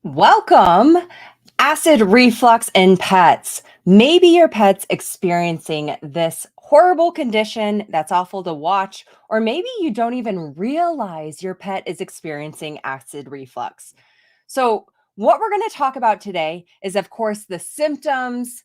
Welcome, acid reflux in pets. Maybe your pet's experiencing this horrible condition that's awful to watch, or maybe you don't even realize your pet is experiencing acid reflux. So, what we're going to talk about today is, of course, the symptoms,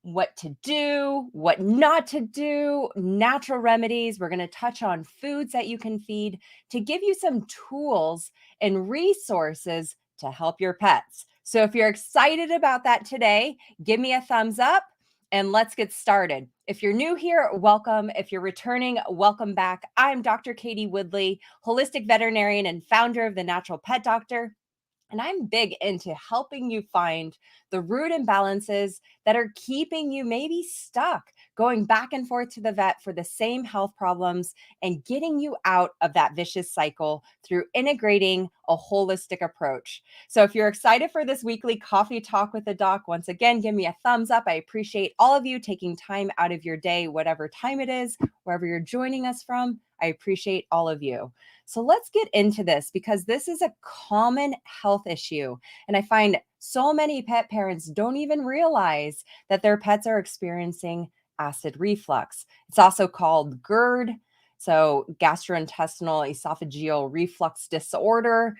what to do, what not to do, natural remedies. We're going to touch on foods that you can feed to give you some tools and resources to help your pets. So if you're excited about that today, give me a thumbs up and let's get started. If you're new here, welcome. If you're returning, welcome back. I'm Dr. Katie Woodley, holistic veterinarian and founder of The Natural Pet Doctor. And I'm big into helping you find the root imbalances that are keeping you maybe stuck, going back and forth to the vet for the same health problems and getting you out of that vicious cycle through integrating a holistic approach. So if you're excited for this weekly coffee talk with the doc, once again, give me a thumbs up. I appreciate all of you taking time out of your day, whatever time it is, wherever you're joining us from. I appreciate all of you. So let's get into this because this is a common health issue. And I find so many pet parents don't even realize that their pets are experiencing acid reflux. It's also called GERD, so gastrointestinal esophageal reflux disorder.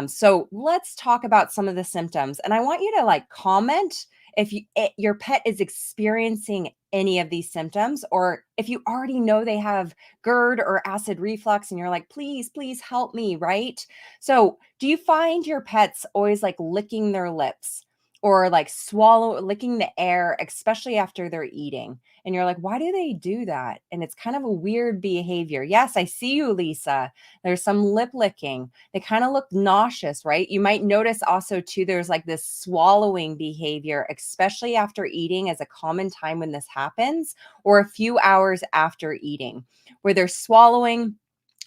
So let's talk about some of the symptoms. And I want you to comment if your pet is experiencing any of these symptoms, or if you already know they have GERD or acid reflux and you're like, please, please help me, right? So do you find your pets always licking their lips or licking the air, especially after they're eating? And you're like, why do they do that? And it's kind of a weird behavior. Yes, I see you, Lisa. There's some lip licking. They kind of look nauseous, right? You might notice also too, there's this swallowing behavior, especially after eating, as a common time when this happens, or a few hours after eating, where they're swallowing.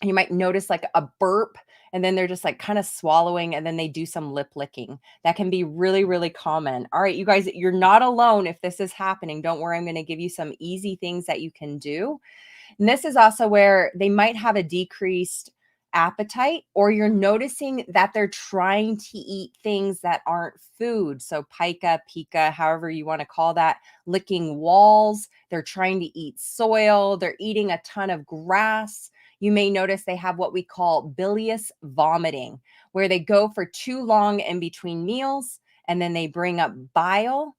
You might notice a burp, and then they're just kind of swallowing, and then they do some lip licking. That can be really, really common. All right, you guys, you're not alone if this is happening. Don't worry, I'm going to give you some easy things that you can do. And this is also where they might have a decreased appetite, or you're noticing that they're trying to eat things that aren't food. So pica, however you want to call that, licking walls. They're trying to eat soil. They're eating a ton of grass. You may notice they have what we call bilious vomiting, where they go for too long in between meals and then they bring up bile,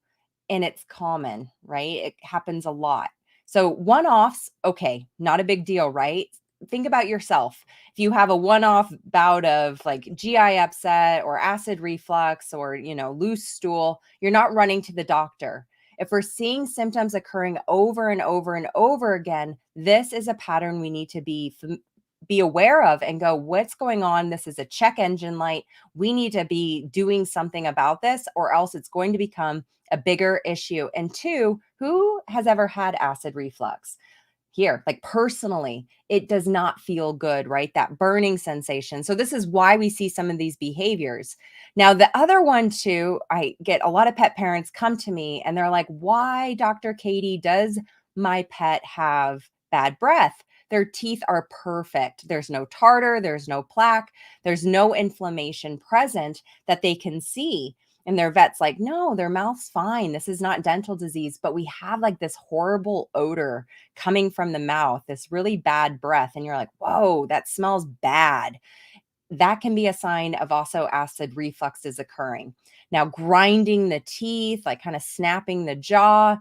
and it's common, right? It happens a lot. So one-offs, okay, not a big deal, right? Think about yourself. If you have a one-off bout of GI upset or acid reflux or, loose stool, you're not running to the doctor. If we're seeing symptoms occurring over and over and over again, this is a pattern we need to be aware of and go, what's going on? This is a check engine light. We need to be doing something about this, or else it's going to become a bigger issue. And two, who has ever had acid reflux? Here, personally, it does not feel good, right? That burning sensation. So this is why we see some of these behaviors. Now, the other one too, I get a lot of pet parents come to me and they're like, why, Dr. Katie, does my pet have bad breath? Their teeth are perfect. There's no tartar, there's no plaque, there's no inflammation present that they can see. And their vet's like, no, their mouth's fine. This is not dental disease, but we have this horrible odor coming from the mouth, this really bad breath. And you're like, whoa, that smells bad. That can be a sign of also acid reflux is occurring. Now, grinding the teeth, kind of snapping the jaw,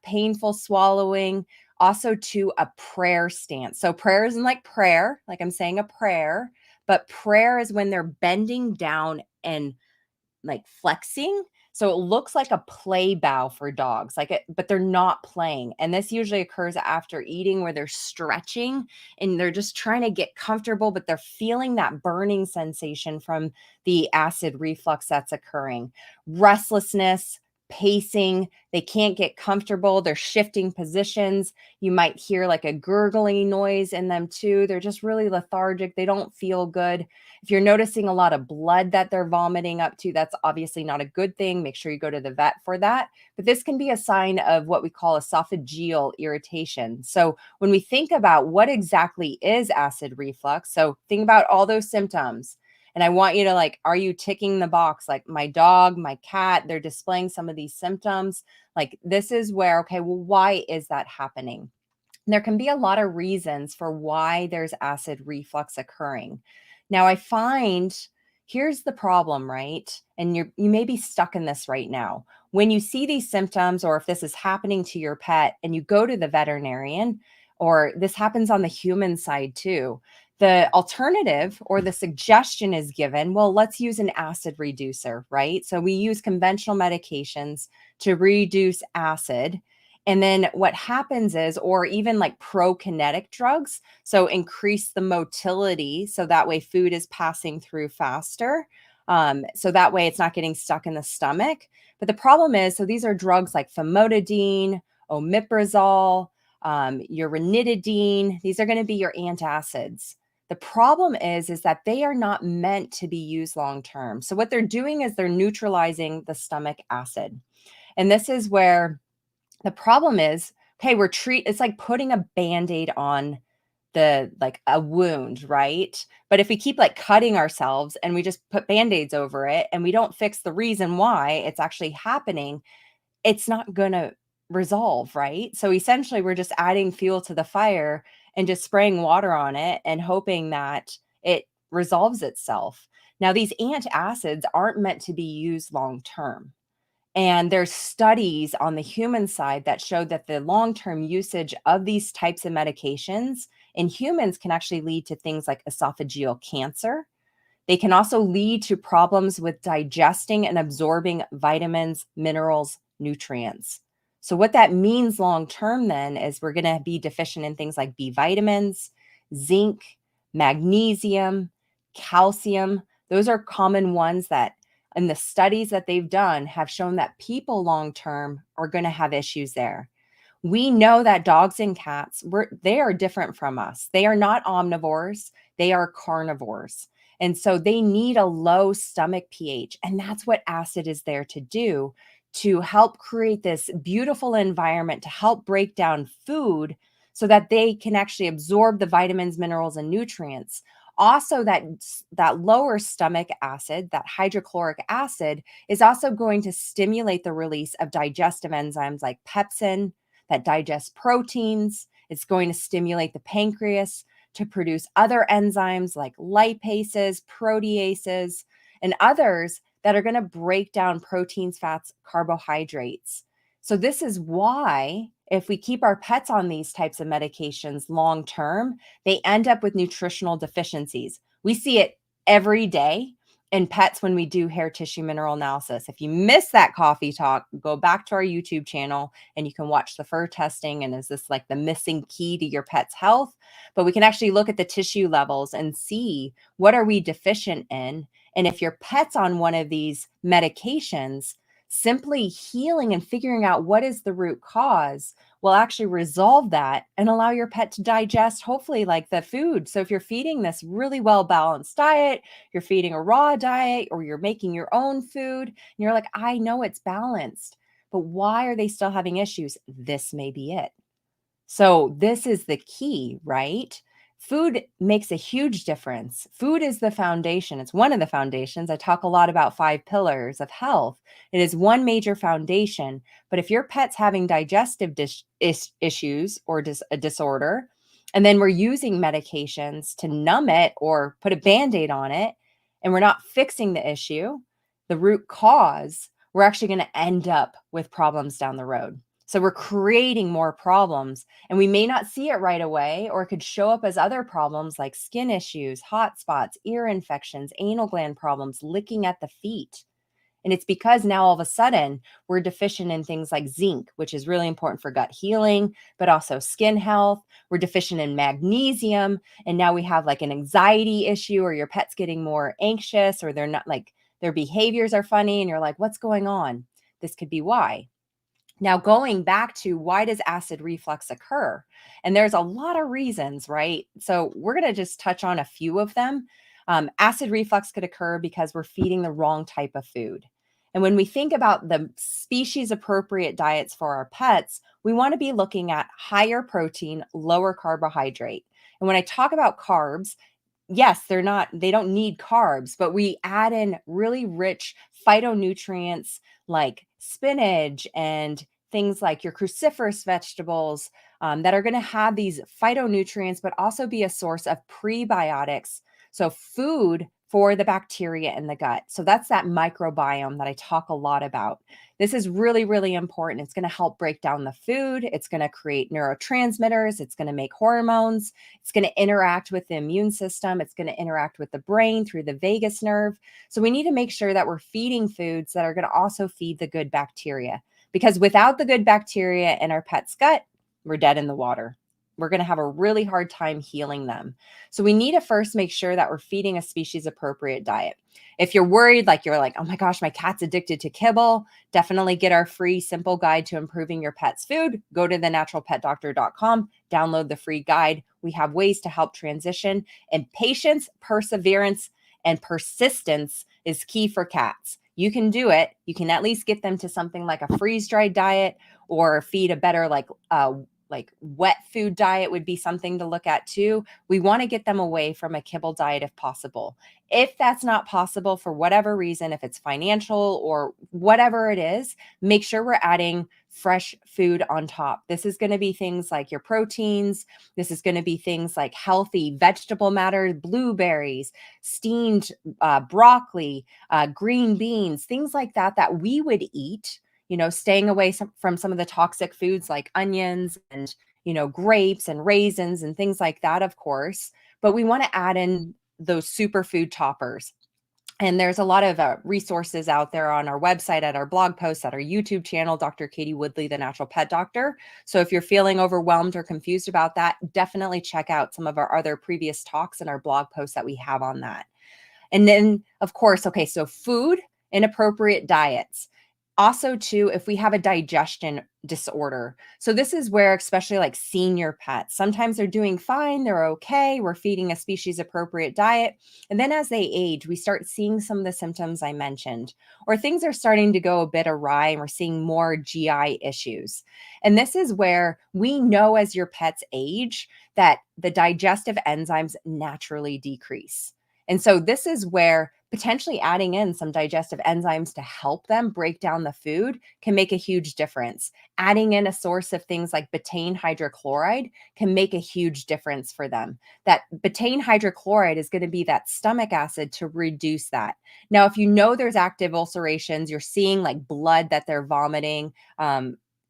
painful swallowing, also to a prayer stance. So prayer isn't prayer, like I'm saying a prayer, but prayer is when they're bending down and flexing. So it looks like a play bow for dogs, like it, but they're not playing. And this usually occurs after eating where they're stretching and they're just trying to get comfortable, but they're feeling that burning sensation from the acid reflux that's occurring. Restlessness, pacing, they can't get comfortable, they're shifting positions. You might hear like a gurgling noise in them too. They're just really lethargic, they don't feel good. If you're noticing a lot of blood that they're vomiting up to, that's obviously not a good thing. Make sure you go to the vet for that. But this can be a sign of what we call esophageal irritation. So when we think about what exactly is acid reflux, so think about all those symptoms. And I want you to like, are you ticking the box? Like my dog, my cat, they're displaying some of these symptoms. Like this is where, okay, well, why is that happening? There can be a lot of reasons for why there's acid reflux occurring. Now, I find here's the problem, right? And you may be stuck in this right now. When you see these symptoms, or if this is happening to your pet and you go to the veterinarian, or this happens on the human side too, the alternative or the suggestion is given, well, let's use an acid reducer, right? So we use conventional medications to reduce acid. And then what happens is, or even like prokinetic drugs, so increase the motility so that way food is passing through faster. So that way it's not getting stuck in the stomach. But the problem is, so these are drugs like famotidine, omeprazole, your ranitidine. These are going to be your antacids. The problem is that they are not meant to be used long term. So what they're doing is they're neutralizing the stomach acid. And this is where the problem is, okay, it's like putting a Band-Aid on the like a wound, right? But if we keep like cutting ourselves and we just put Band-Aids over it and we don't fix the reason why it's actually happening, it's not gonna resolve, right? So essentially we're just adding fuel to the fire and just spraying water on it and hoping that it resolves itself. Now, these antacids aren't meant to be used long term. And there's studies on the human side that showed that the long-term usage of these types of medications in humans can actually lead to things like esophageal cancer. They can also lead to problems with digesting and absorbing vitamins, minerals, nutrients. So what that means long term then is we're going to be deficient in things like B vitamins, zinc, magnesium, calcium. Those are common ones that in the studies that they've done have shown that people long term are going to have issues there. We know that dogs and cats, they are different from us. They are not omnivores, they are carnivores. And so they need a low stomach pH. And that's what acid is there to do, to help create this beautiful environment to help break down food so that they can actually absorb the vitamins, minerals, and nutrients. Also, that lower stomach acid, that hydrochloric acid, is also going to stimulate the release of digestive enzymes like pepsin that digest proteins. It's going to stimulate the pancreas to produce other enzymes like lipases, proteases, and others that are going to break down proteins, fats, carbohydrates. So, this is why if we keep our pets on these types of medications long term, they end up with nutritional deficiencies. We see it every day in pets when we do hair tissue mineral analysis. If you miss that coffee talk, go back to our YouTube channel and you can watch the fur testing. And is this like the missing key to your pet's health? But we can actually look at the tissue levels and see what are we deficient in. And if your pet's on one of these medications, simply healing and figuring out what is the root cause will actually resolve that and allow your pet to digest, hopefully, like the food. So if you're feeding this really well balanced diet, you're feeding a raw diet, or you're making your own food, and you're like, I know it's balanced, but why are they still having issues? This may be it. So this is the key, right? Food makes a huge difference. Food is the foundation. It's one of the foundations. I talk a lot about 5 pillars of health. It is one major foundation. But if your pet's having digestive issues or a disorder, and then we're using medications to numb it or put a Band-Aid on it, and we're not fixing the issue, the root cause, we're actually going to end up with problems down the road. So we're creating more problems, and we may not see it right away, or it could show up as other problems like skin issues, hot spots, ear infections, anal gland problems, licking at the feet. And it's because now all of a sudden we're deficient in things like zinc, which is really important for gut healing, but also skin health. We're deficient in magnesium. And now we have like an anxiety issue, or your pet's getting more anxious, or they're not like their behaviors are funny. And you're like, what's going on? This could be why. Now, going back to why does acid reflux occur? And there's a lot of reasons, right? So we're going to just touch on a few of them. Acid reflux could occur because we're feeding the wrong type of food. And when we think about the species appropriate diets for our pets, we want to be looking at higher protein, lower carbohydrate. And when I talk about carbs, yes, they don't need carbs, but we add in really rich phytonutrients like spinach and things like your cruciferous vegetables that are going to have these phytonutrients, but also be a source of prebiotics. So, food for the bacteria in the gut. So, that's that microbiome that I talk a lot about. This is really, really important. It's going to help break down the food. It's going to create neurotransmitters. It's going to make hormones. It's going to interact with the immune system. It's going to interact with the brain through the vagus nerve. So we need to make sure that we're feeding foods that are going to also feed the good bacteria. Because without the good bacteria in our pet's gut, we're dead in the water. We're going to have a really hard time healing them. So we need to first make sure that we're feeding a species appropriate diet. If you're worried, like you're like, oh my gosh, my cat's addicted to kibble, definitely get our free simple guide to improving your pet's food. Go to thenaturalpetdoctor.com, download the free guide. We have ways to help transition, and patience, perseverance, and persistence is key for cats. You can do it. You can at least get them to something like a freeze-dried diet, or feed a better like wet food diet would be something to look at too. We want to get them away from a kibble diet if possible. If that's not possible for whatever reason, if it's financial or whatever it is, make sure we're adding fresh food on top. This is going to be things like your proteins. This is going to be things like healthy vegetable matter, blueberries, steamed broccoli, green beans, things like that that we would eat, staying away from some of the toxic foods like onions and, grapes and raisins and things like that, of course. But we want to add in those superfood toppers. And there's a lot of resources out there on our website, at our blog posts, at our YouTube channel, Dr. Katie Woodley, the Natural Pet Doctor. So if you're feeling overwhelmed or confused about that, definitely check out some of our other previous talks and our blog posts that we have on that. And then, of course, okay, so food, inappropriate diets. Also, too, if we have a digestion disorder. So this is where, especially like senior pets, sometimes they're doing fine, they're okay, we're feeding a species appropriate diet. And then as they age, we start seeing some of the symptoms I mentioned, or things are starting to go a bit awry and we're seeing more GI issues. And this is where we know as your pets age that the digestive enzymes naturally decrease. And so this is where potentially adding in some digestive enzymes to help them break down the food can make a huge difference. Adding in a source of things like betaine hydrochloride can make a huge difference for them. That betaine hydrochloride is going to be that stomach acid to reduce that. Now, if you know there's active ulcerations, you're seeing like blood that they're vomiting,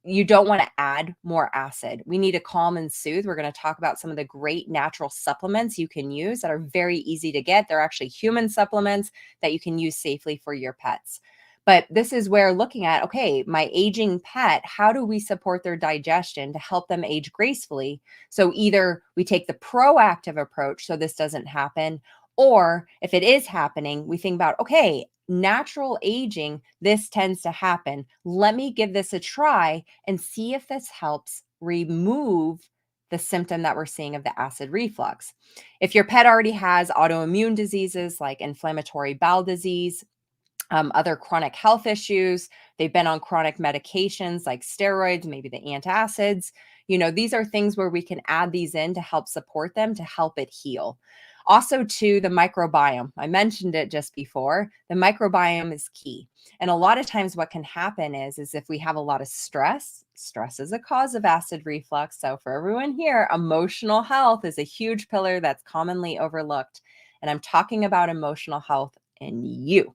you don't want to add more acid. We need to calm and soothe. We're going to talk about some of the great natural supplements you can use that are very easy to get. They're actually human supplements that you can use safely for your pets. But this is where looking at, okay, my aging pet, how do we support their digestion to help them age gracefully? So either we take the proactive approach so this doesn't happen, or if it is happening, we think about, okay, natural aging, this tends to happen. Let me give this a try and see if this helps remove the symptom that we're seeing of the acid reflux. If your pet already has autoimmune diseases like inflammatory bowel disease, other chronic health issues, they've been on chronic medications like steroids, maybe the antacids, these are things where we can add these in to help support them, to help it heal. Also, to the microbiome. I mentioned it just before. The microbiome is key. And a lot of times what can happen is if we have a lot of stress is a cause of acid reflux. So for everyone here, emotional health is a huge pillar that's commonly overlooked. And I'm talking about emotional health in you,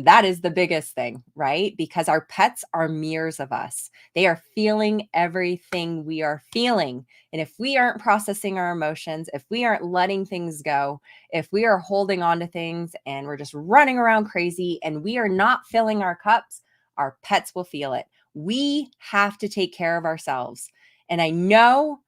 That is the biggest thing, right? Because our pets are mirrors of us. They are feeling everything we are feeling. And if we aren't processing our emotions, if we aren't letting things go, if we are holding on to things and we're just running around crazy and we are not filling our cups, our pets will feel it. We have to take care of ourselves. And I know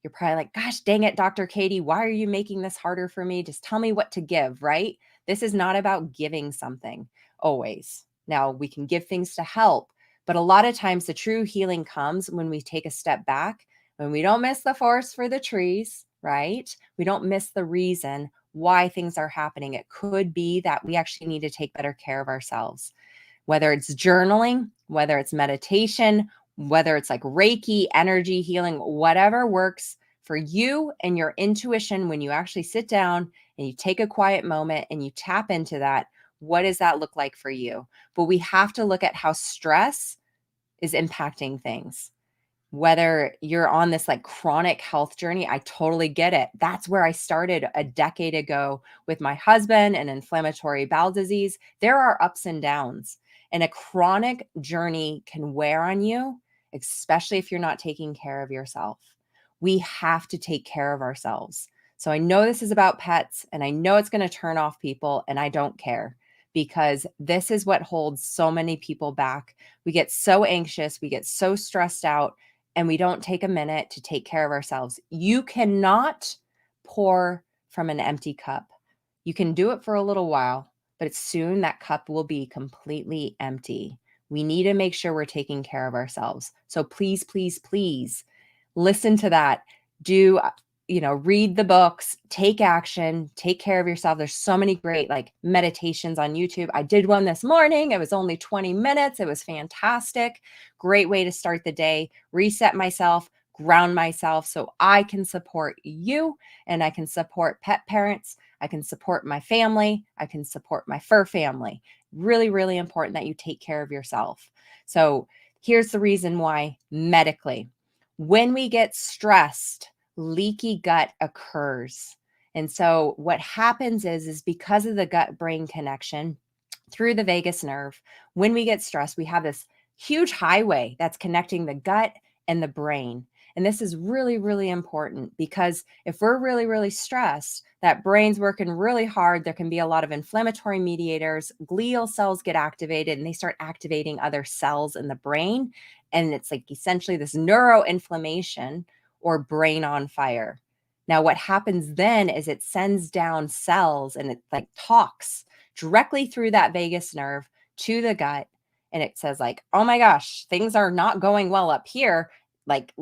you're probably like, gosh, dang it, Dr. Katie, why are you making this harder for me? Just tell me what to give, right? This is not about giving something always. Now, we can give things to help, but a lot of times the true healing comes when we take a step back, when we don't miss the forest for the trees, right? We don't miss the reason why things are happening. It could be that we actually need to take better care of ourselves, whether it's journaling, whether it's meditation, whether it's like Reiki, energy healing, whatever works for you and your intuition. When you actually sit down and you take a quiet moment and you tap into that, what does that look like for you? But we have to look at how stress is impacting things. Whether you're on this like chronic health journey, I totally get it. That's where I started a decade ago with my husband and inflammatory bowel disease. There are ups and downs, and a chronic journey can wear on you, especially if you're not taking care of yourself. We have to take care of ourselves. So I know this is about pets, and I know it's going to turn off people, and I don't care, because this is what holds so many people back. We get so anxious, we get so stressed out, and we don't take a minute to take care of ourselves. You cannot pour from an empty cup. You can do it for a little while, but soon that cup will be completely empty. We need to make sure we're taking care of ourselves. So please, please, please listen to that. Do read the books, take action, take care of yourself. There's so many great like meditations on YouTube. I did one this morning. It was only 20 minutes. It was fantastic. Great way to start the day, reset myself, ground myself so I can support you and I can support pet parents. I can support my family. I can support my fur family. Really, really important that you take care of yourself. So here's the reason why medically, when we get stressed, leaky gut occurs. And so what happens is because of the gut brain connection through the vagus nerve, when we get stressed, we have this huge highway that's connecting the gut and the brain. And this is really, really important, because if we're really, really stressed, that brain's working really hard. There can be a lot of inflammatory mediators. Glial cells get activated and they start activating other cells in the brain. And it's like essentially this neuroinflammation or brain on fire. Now, what happens then is it sends down cells and it like talks directly through that vagus nerve to the gut. And it says like, oh my gosh, things are not going well up here. Like,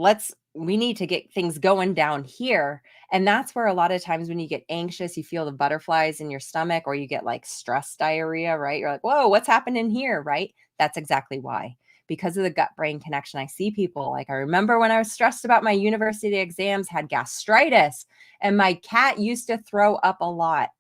we need to get things going down here. And that's where a lot of times when you get anxious, you feel the butterflies in your stomach, or you get like stress diarrhea, right? You're like, whoa, what's happening here, right? That's exactly why. Because of the gut brain connection. I see people like, I remember when I was stressed about my university exams, had gastritis, and my cat used to throw up a lot.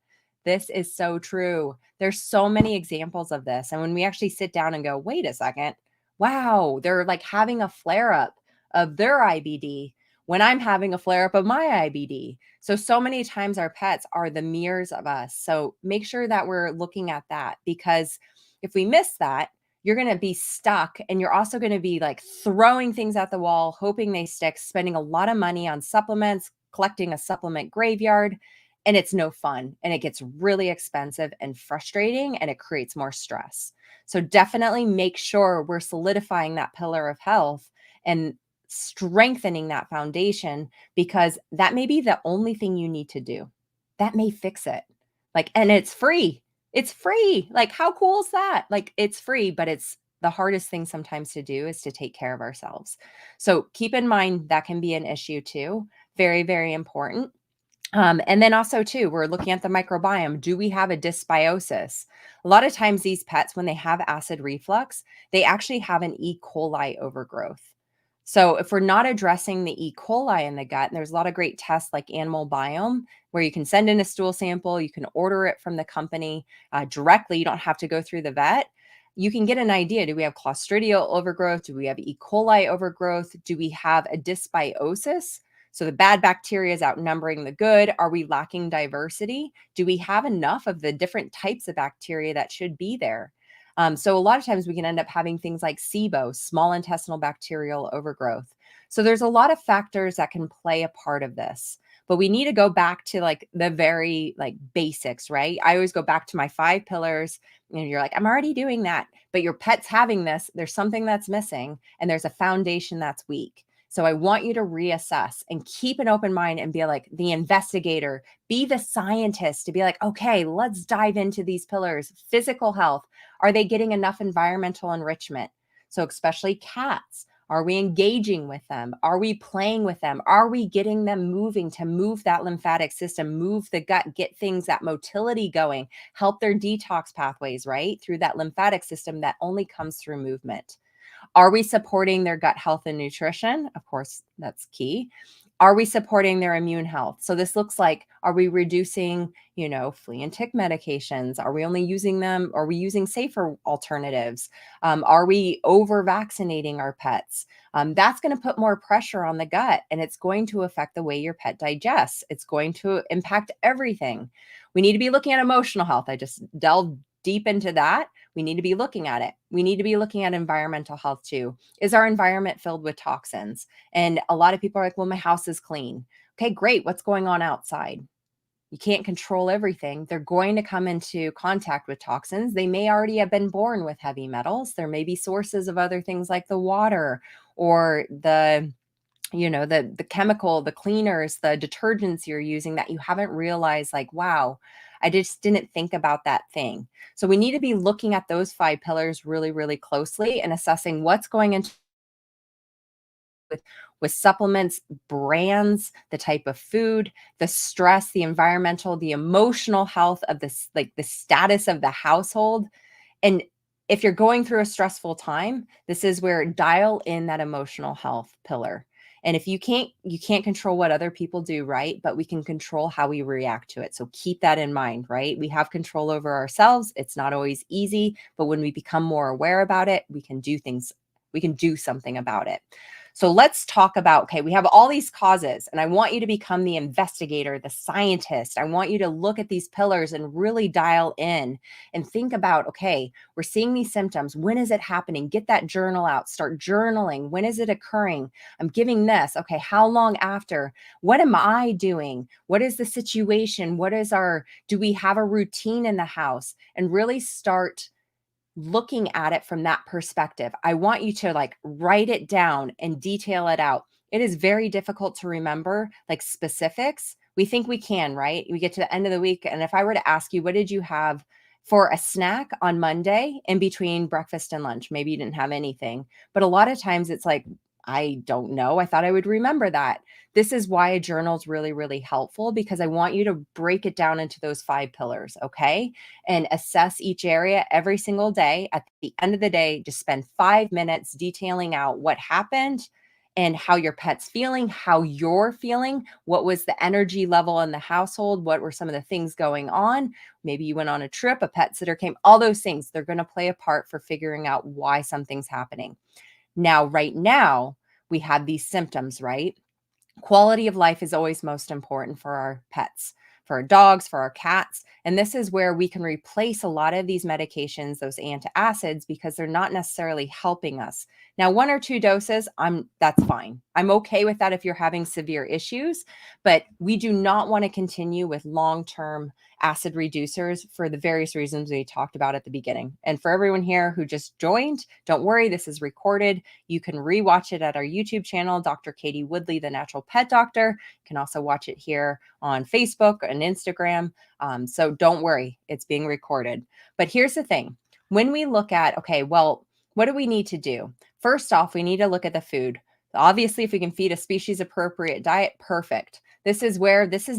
This is so true. There's so many examples of this. And when we actually sit down and go, wait a second, wow, they're like having a flare up of their IBD when I'm having a flare up of my IBD. So many times our pets are the mirrors of us. So make sure that we're looking at that, because if we miss that, you're going to be stuck, and you're also going to be like throwing things at the wall, hoping they stick, spending a lot of money on supplements, collecting a supplement graveyard, and it's no fun, and it gets really expensive and frustrating, and it creates more stress. So definitely make sure we're solidifying that pillar of health and strengthening that foundation, because that may be the only thing you need to do. That may fix it. Like, and it's free. It's free. Like, how cool is that? Like, it's free, but it's the hardest thing sometimes to do is to take care of ourselves. So keep in mind that can be an issue too. Very, very important. And then also too, we're looking at the microbiome. Do we have a dysbiosis? A lot of times these pets, when they have acid reflux, they actually have an E. coli overgrowth. So if we're not addressing the E. coli in the gut, and there's a lot of great tests like Animal Biome, where you can send in a stool sample, you can order it from the company directly. You don't have to go through the vet. You can get an idea. Do we have Clostridial overgrowth? Do we have E. coli overgrowth? Do we have a dysbiosis? So the bad bacteria is outnumbering the good. Are we lacking diversity? Do we have enough of the different types of bacteria that should be there? So a lot of times we can end up having things like SIBO, small intestinal bacterial overgrowth. So there's a lot of factors that can play a part of this. But we need to go back to like the very like basics, right? I always go back to my 5 pillars. And you're like, I'm already doing that. But your pet's having this. There's something that's missing, and there's a foundation that's weak. So I want you to reassess and keep an open mind and be like the investigator, be the scientist to be like, okay, let's dive into these pillars. Physical health. Are they getting enough environmental enrichment? So especially cats. Are we engaging with them? Are we playing with them? Are we getting them moving to move that lymphatic system, move the gut, get things, that motility going, help their detox pathways, right? Through that lymphatic system that only comes through movement. Are we supporting their gut health and nutrition? Of course, that's key. Are we supporting their immune health? So this looks like, are we reducing, flea and tick medications? Are we only using them? Are we using safer alternatives? Are we over vaccinating our pets? That's going to put more pressure on the gut, and it's going to affect the way your pet digests. It's going to impact everything. We need to be looking at emotional health. I just delved deep into that. We need to be looking at it. We need to be looking at environmental health too. Is our environment filled with toxins? And a lot of people are like, well, my house is clean. Okay, great. What's going on outside? You can't control everything. They're going to come into contact with toxins. They may already have been born with heavy metals. There may be sources of other things like the water or the chemical, the cleaners, the detergents you're using that you haven't realized, like, wow, I just didn't think about that thing. So we need to be looking at those 5 pillars really, really closely and assessing what's going into with supplements, brands, the type of food, the stress, the environmental, the emotional health of this, like the status of the household. And if you're going through a stressful time, this is where dial in that emotional health pillar. And if you can't control what other people do, right? But we can control how we react to it. So keep that in mind, right? We have control over ourselves. It's not always easy, but when we become more aware about it, we can do something about it. So let's talk about, okay, we have all these causes, and I want you to become the investigator, the scientist. I want you to look at these pillars and really dial in and think about, okay, we're seeing these symptoms. When is it happening? Get that journal out, start journaling. When is it occurring? I'm giving this. Okay, how long after? What am I doing? What is the situation? Do we have a routine in the house? And really start looking at it from that perspective. I want you to like write it down and detail it out. It is very difficult to remember like specifics. We think we can, right? We get to the end of the week. And if I were to ask you, what did you have for a snack on Monday in between breakfast and lunch? Maybe you didn't have anything, but a lot of times it's like, I don't know. I thought I would remember that. This is why a journal is really, really helpful, because I want you to break it down into those 5 pillars. Okay. And assess each area every single day. At the end of the day, just spend 5 minutes detailing out what happened and how your pet's feeling, how you're feeling, what was the energy level in the household, what were some of the things going on. Maybe you went on a trip, a pet sitter came, all those things, they're going to play a part for figuring out why something's happening. Now, right now, we have these symptoms, right? Quality of life is always most important for our pets, for our dogs, for our cats. And this is where we can replace a lot of these medications, those antacids, because they're not necessarily helping us. Now, 1 or 2 doses, that's fine. I'm okay with that if you're having severe issues, but we do not want to continue with long-term acid reducers for the various reasons we talked about at the beginning. And for everyone here who just joined, don't worry, this is recorded. You can rewatch it at our YouTube channel, Dr. Katie Woodley, the Natural Pet Doctor. You can also watch it here on Facebook and Instagram. So don't worry, it's being recorded. But here's the thing. When we look at, okay, well, what do we need to do? First off, we need to look at the food. Obviously, if we can feed a species appropriate diet, perfect. This is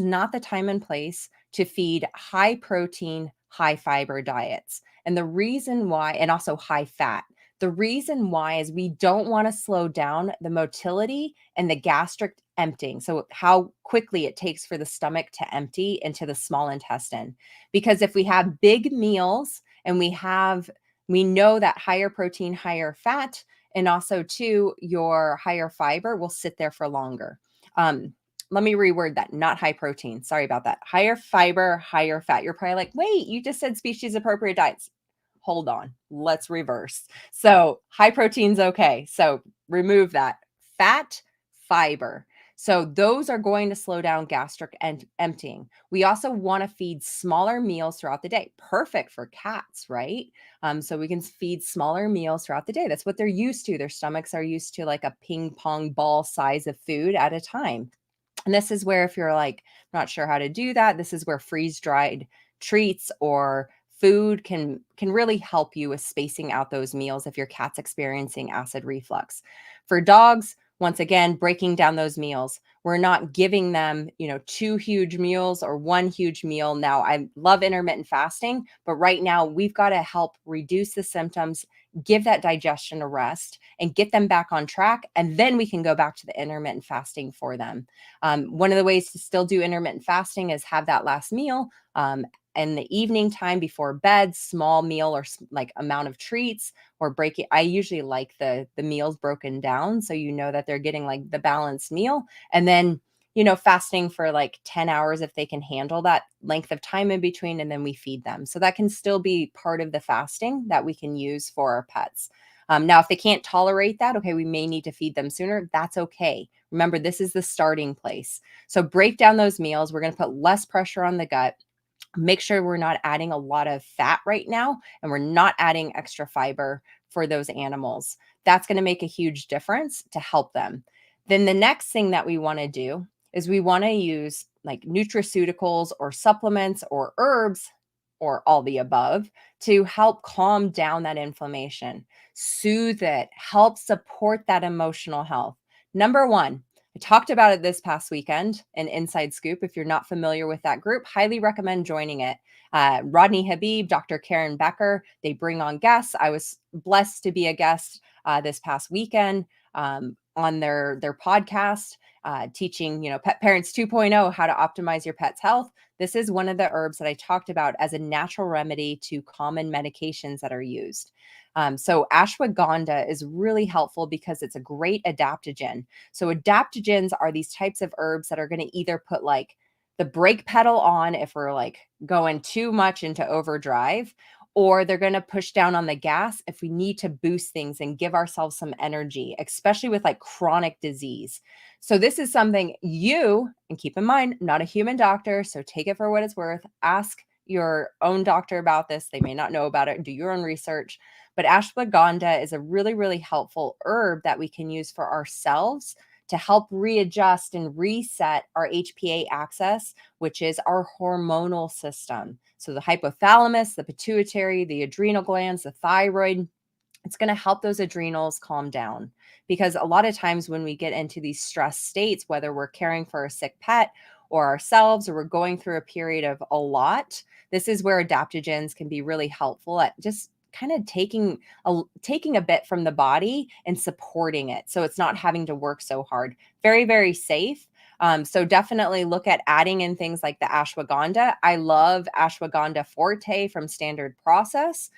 not the time and place to feed high protein, high fiber diets. And the reason why, and also high fat, the reason why is we don't want to slow down the motility and the gastric emptying. So how quickly it takes for the stomach to empty into the small intestine. Because if we have big meals and we know that higher protein, higher fat, and also too, your higher fiber will sit there for longer. Let me reword that. Not high protein. Sorry about that. Higher fiber, higher fat. You're probably like, wait, you just said species appropriate diets. hold on, let's reverse. So high protein's okay. So remove that. Fat, fiber. So those are going to slow down gastric emptying. We also want to feed smaller meals throughout the day. Perfect for cats, right? So we can feed smaller meals throughout the day. That's what they're used to. Their stomachs are used to like a ping pong ball size of food at a time. And this is where if you're like not sure how to do that, this is where freeze-dried treats or food can really help you with spacing out those meals if your cat's experiencing acid reflux. For dogs, once again, breaking down those meals. We're not giving them, two huge meals or one huge meal. Now, I love intermittent fasting, but right now we've got to help reduce the symptoms, give that digestion a rest, and get them back on track. And then we can go back to the intermittent fasting for them. One of the ways to still do intermittent fasting is have that last meal in the evening time before bed, small meal or like amount of treats, or break it. I usually like the meals broken down so you know that they're getting like the balanced meal, and then fasting for like 10 hours if they can handle that length of time in between, and then we feed them. So that can still be part of the fasting that we can use for our pets. Now, if they can't tolerate that, okay, we may need to feed them sooner. That's okay. Remember, this is the starting place. So break down those meals. We're going to put less pressure on the gut. Make sure we're not adding a lot of fat right now, and we're not adding extra fiber for those animals. That's going to make a huge difference to help them. Then the next thing that we want to do is we want to use like nutraceuticals or supplements or herbs or all the above to help calm down that inflammation, soothe it, help support that emotional health. Number one, I talked about it this past weekend, an Inside Scoop. If you're not familiar with that group, highly recommend joining it. Rodney Habib, Dr. Karen Becker, they bring on guests. I was blessed to be a guest this past weekend on their podcast, teaching, Pet Parents 2.0, how to optimize your pet's health. This is one of the herbs that I talked about as a natural remedy to common medications that are used. So ashwagandha is really helpful because it's a great adaptogen. So adaptogens are these types of herbs that are going to either put like the brake pedal on if we're like going too much into overdrive, or they're going to push down on the gas if we need to boost things and give ourselves some energy, especially with like chronic disease. So this is something and keep in mind, I'm not a human doctor, so take it for what it's worth. Ask your own doctor about this. They may not know about it. Do your own research. But ashwagandha is a really, really helpful herb that we can use for ourselves to help readjust and reset our HPA axis, which is our hormonal system. So the hypothalamus, the pituitary, the adrenal glands, the thyroid, it's going to help those adrenals calm down. Because a lot of times when we get into these stress states, whether we're caring for a sick pet or ourselves, or we're going through a period of a lot, this is where adaptogens can be really helpful at just kind of taking a bit from the body and supporting it, so it's not having to work so hard. Very, very safe. So definitely look at adding in things like the ashwagandha. I love ashwagandha forte from Standard Process.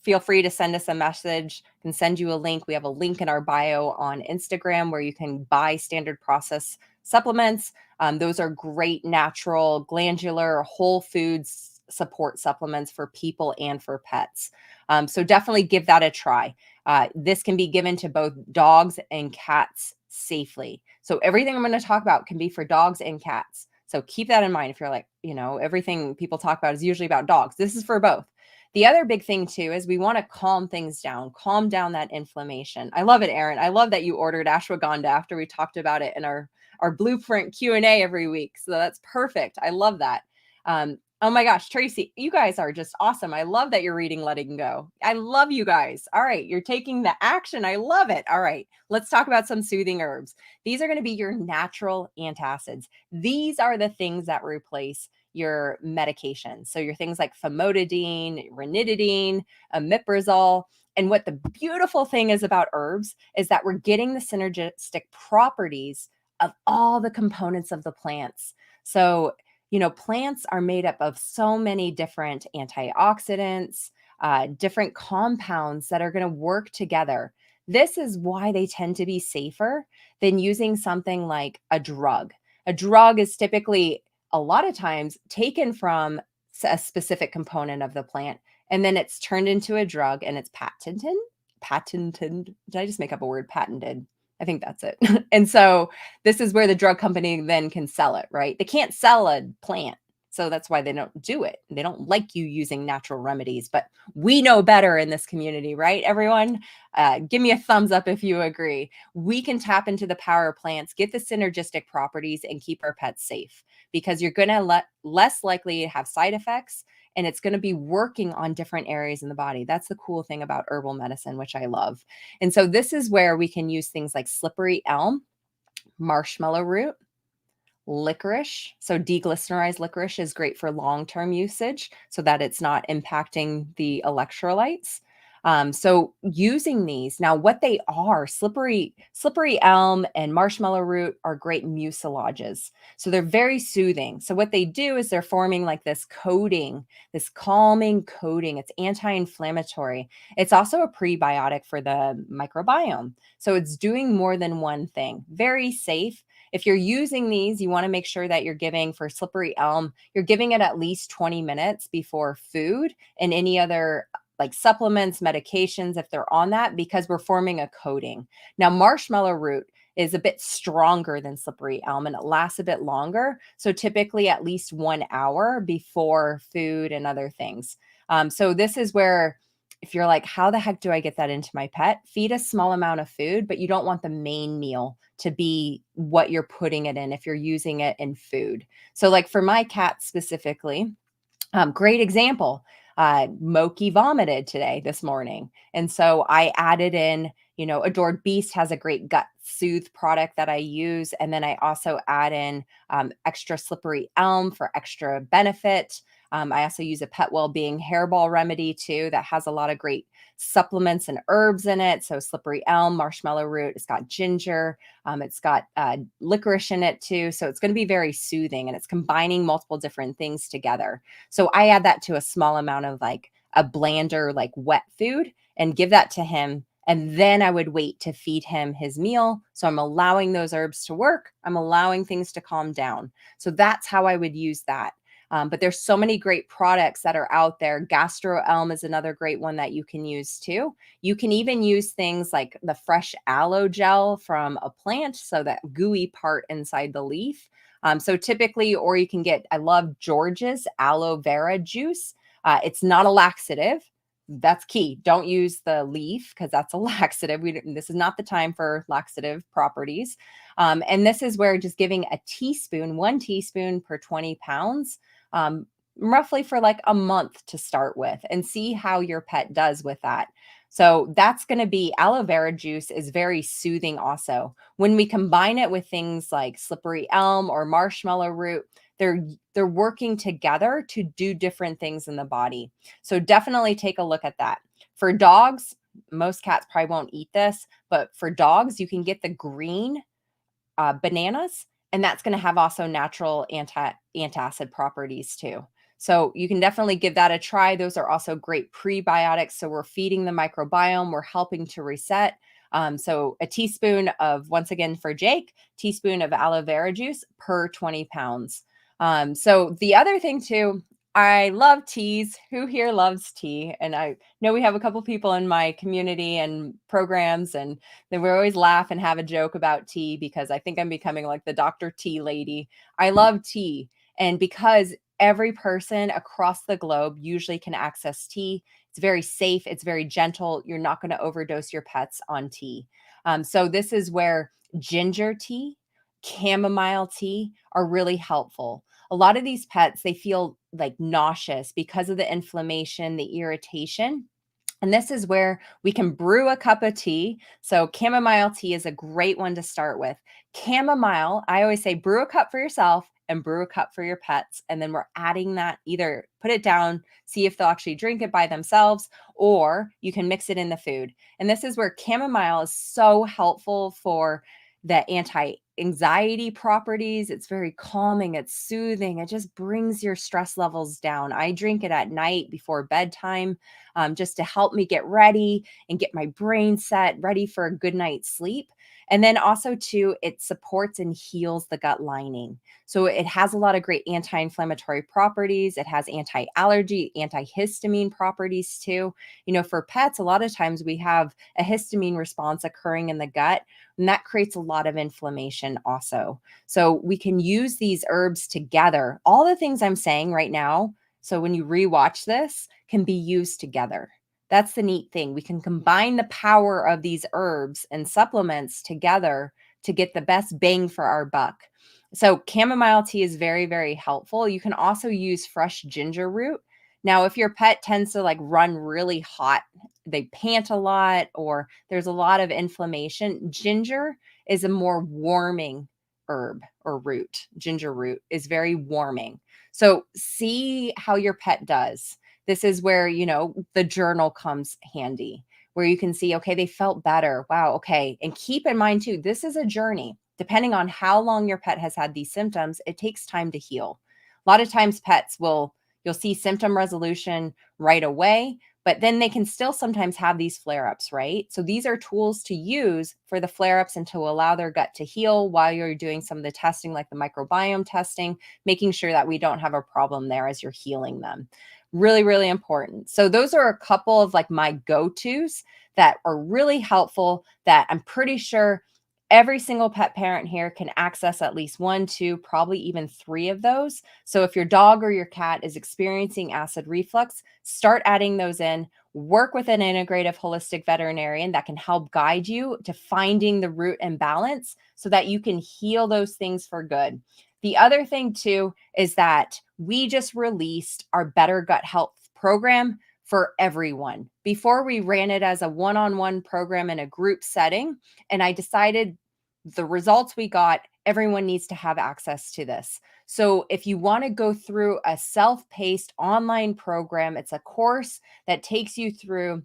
Feel free to send us a message. I can send you a link. We have a link in our bio on Instagram where you can buy Standard Process supplements. Those are great natural glandular whole foods support supplements for people and for pets. So definitely give that a try. This can be given to both dogs and cats safely. So everything I'm going to talk about can be for dogs and cats. So keep that in mind. If you're like, everything people talk about is usually about dogs. This is for both. The other big thing too is we want to calm things down, calm down that inflammation. I love it, Erin. I love that you ordered ashwagandha after we talked about it in our blueprint Q&A every week. So that's perfect. I love that. Oh my gosh, Tracy, you guys are just awesome. I love that you're reading Letting Go. I love you guys. All right, you're taking the action. I love it. All right, let's talk about some soothing herbs. These are going to be your natural antacids. These are the things that replace your medications. So your things like famotidine, ranitidine, omeprazole. And what the beautiful thing is about herbs is that we're getting the synergistic properties of all the components of the plants. So plants are made up of so many different antioxidants, different compounds that are going to work together. This is why they tend to be safer than using something like a drug. A drug is typically a lot of times taken from a specific component of the plant and then it's turned into a drug and it's patented. Did I just make up a word? Patented. I think that's it. And so this is where the drug company then can sell it, right? They can't sell a plant. So that's why they don't do it. They don't like you using natural remedies, but we know better in this community, right, everyone? Give me a thumbs up if you agree. We can tap into the power of plants, get the synergistic properties, and keep our pets safe because you're going to less likely to have side effects, and it's going to be working on different areas in the body. That's the cool thing about herbal medicine, which I love. And so this is where we can use things like slippery elm, marshmallow root, licorice. So deglycerinized licorice is great for long-term usage so that it's not impacting the electrolytes. So using these now, what they are, slippery elm and marshmallow root are great mucilages. So they're very soothing. So what they do is they're forming like this coating, this calming coating. It's anti-inflammatory. It's also a prebiotic for the microbiome. So it's doing more than one thing. Very safe. If you're using these, you want to make sure that you're giving for slippery elm, you're giving it at least 20 minutes before food and any other like supplements, medications, if they're on that, because we're forming a coating. Now, marshmallow root is a bit stronger than slippery elm and it lasts a bit longer. So typically at least 1 hour before food and other things. So this is where if you're like, how the heck do I get that into my pet? Feed a small amount of food, but you don't want the main meal to be what you're putting it in if you're using it in food. So like for my cat specifically, great example. Moki vomited this morning. And so I added in, Adored Beast has a great gut soothe product that I use. And then I also add in extra slippery elm for extra benefit. I also use a pet well-being hairball remedy too that has a lot of great supplements and herbs in it. So slippery elm, marshmallow root, it's got ginger, it's got licorice in it too. So it's going to be very soothing and it's combining multiple different things together. So I add that to a small amount of like a blander, like wet food and give that to him. And then I would wait to feed him his meal. So I'm allowing those herbs to work. I'm allowing things to calm down. So that's how I would use that. But there's so many great products that are out there. Gastro Elm is another great one that you can use too. You can even use things like the fresh aloe gel from a plant, so that gooey part inside the leaf. So typically, or you can get, I love George's aloe vera juice. It's not a laxative. That's key. Don't use the leaf because that's a laxative. This is not the time for laxative properties. And this is where just giving a teaspoon, 1 teaspoon per 20 pounds, roughly for like a month to start with and see how your pet does with that. So that's going to be aloe vera juice is very soothing also. When we combine it with things like slippery elm or marshmallow root, they're working together to do different things in the body. So definitely take a look at that. For dogs, most cats probably won't eat this, but for dogs, you can get the green bananas, and that's going to have also natural antacid properties too. So you can definitely give that a try. Those are also great prebiotics. So we're feeding the microbiome, we're helping to reset. So a teaspoon of, once again for Jake, teaspoon of aloe vera juice per 20 pounds. So the other thing too, I love teas. Who here loves tea? And I know we have a couple people in my community and programs, and then we always laugh and have a joke about tea because I think I'm becoming like the Dr. Tea lady. I love tea. And because every person across the globe usually can access tea, it's very safe, it's very gentle. You're not going to overdose your pets on tea. So this is where ginger tea, chamomile tea are really helpful. A lot of these pets, they feel like nauseous because of the inflammation, the irritation. And this is where we can brew a cup of tea. So chamomile tea is a great one to start with. Chamomile, I always say brew a cup for yourself and brew a cup for your pets. And then we're adding that, either put it down, see if they'll actually drink it by themselves, or you can mix it in the food. And this is where chamomile is so helpful for the anxiety properties. It's very calming, it's soothing, it just brings your stress levels down. I drink it at night before bedtime, just to help me get ready and get my brain set ready for a good night's sleep. And then also too, it supports and heals the gut lining. So it has a lot of great anti-inflammatory properties. It has anti-allergy, antihistamine properties too. For pets, a lot of times we have a histamine response occurring in the gut, and that creates a lot of inflammation also. So we can use these herbs together. All the things I'm saying right now, so when you rewatch this, can be used together. That's the neat thing. We can combine the power of these herbs and supplements together to get the best bang for our buck. So chamomile tea is very, very helpful. You can also use fresh ginger root. Now, if your pet tends to like run really hot, they pant a lot, or there's a lot of inflammation, ginger is a more warming herb or root. Ginger root is very warming. So see how your pet does. This is where, the journal comes handy, where you can see, okay, they felt better. Wow. Okay. And keep in mind too, this is a journey. Depending on how long your pet has had these symptoms, it takes time to heal. A lot of times you'll see symptom resolution right away, but then they can still sometimes have these flare-ups, right? So these are tools to use for the flare-ups and to allow their gut to heal while you're doing some of the testing, like the microbiome testing, making sure that we don't have a problem there as you're healing them. Really, really important. So those are a couple of like my go-tos that are really helpful, that I'm pretty sure every single pet parent here can access at least one, two, probably even three of those. So if your dog or your cat is experiencing acid reflux, start adding those in. Work with an integrative holistic veterinarian that can help guide you to finding the root and balance so that you can heal those things for good. The other thing too is that we just released our Better Gut Health program for everyone. Before, we ran it as a one-on-one program in a group setting, and I decided the results we got, everyone needs to have access to this. So if you want to go through a self-paced online program, it's a course that takes you through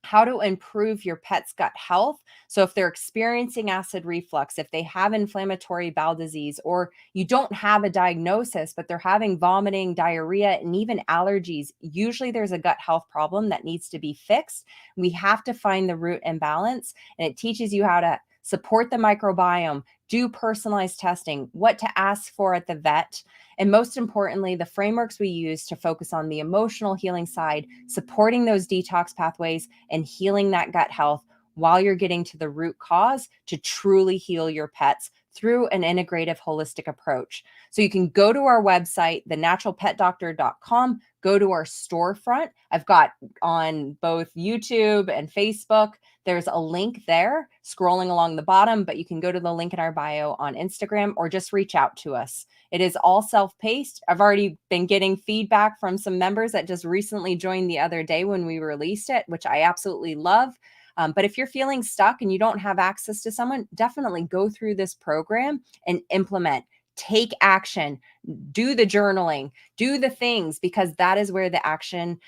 how to improve your pet's gut health. So if they're experiencing acid reflux, if they have inflammatory bowel disease, or you don't have a diagnosis, but they're having vomiting, diarrhea, and even allergies, usually there's a gut health problem that needs to be fixed. We have to find the root and balance, and it teaches you how to support the microbiome, do personalized testing, what to ask for at the vet, and most importantly, the frameworks we use to focus on the emotional healing side, supporting those detox pathways and healing that gut health while you're getting to the root cause to truly heal your pets through an integrative holistic approach. So you can go to our website, thenaturalpetdoctor.com, go to our storefront. I've got on both YouTube and Facebook, there's a link there scrolling along the bottom, but you can go to the link in our bio on Instagram or just reach out to us. It is all self-paced. I've already been getting feedback from some members that just recently joined the other day when we released it, which I absolutely love. But if you're feeling stuck and you don't have access to someone, definitely go through this program and implement. Take action, do the journaling, do the things, because that is where the action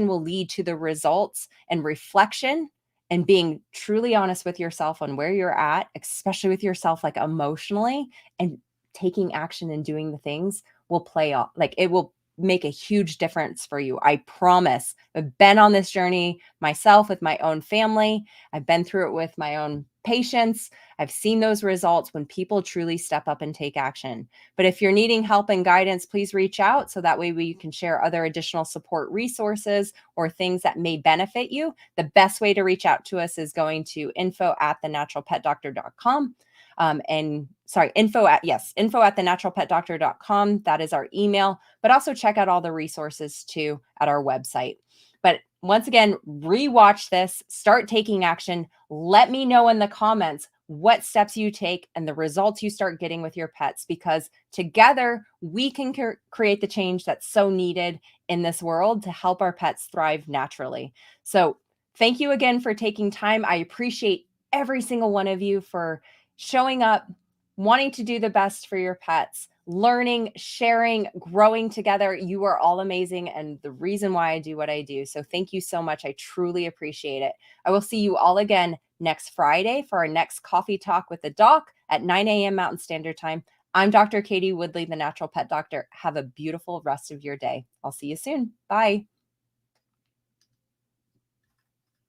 will lead to the results and reflection, and being truly honest with yourself on where you're at, especially with yourself, like emotionally, and taking action and doing the things will play off. Like, it will make a huge difference for you. I promise. I've been on this journey myself with my own family. I've been through it with my own patients. I've seen those results when people truly step up and take action. But if you're needing help and guidance, please reach out so that way we can share other additional support resources or things that may benefit you. The best way to reach out to us is going to info@thenaturalpetdoctor.com. Info at thenaturalpetdoctor.com. That is our email, but also check out all the resources too at our website. But once again, rewatch this, start taking action. Let me know in the comments what steps you take and the results you start getting with your pets, because together we can create the change that's so needed in this world to help our pets thrive naturally. So thank you again for taking time. I appreciate every single one of you for showing up, wanting to do the best for your pets, learning, sharing, growing together. You are all amazing and the reason why I do what I do. So thank you so much. I truly appreciate it. I will see you all again next Friday for our next coffee talk with the doc at 9 a.m. Mountain Standard Time. I'm Dr. Katie Woodley, the Natural Pet Doctor. Have a beautiful rest of your day. I'll see you soon. Bye.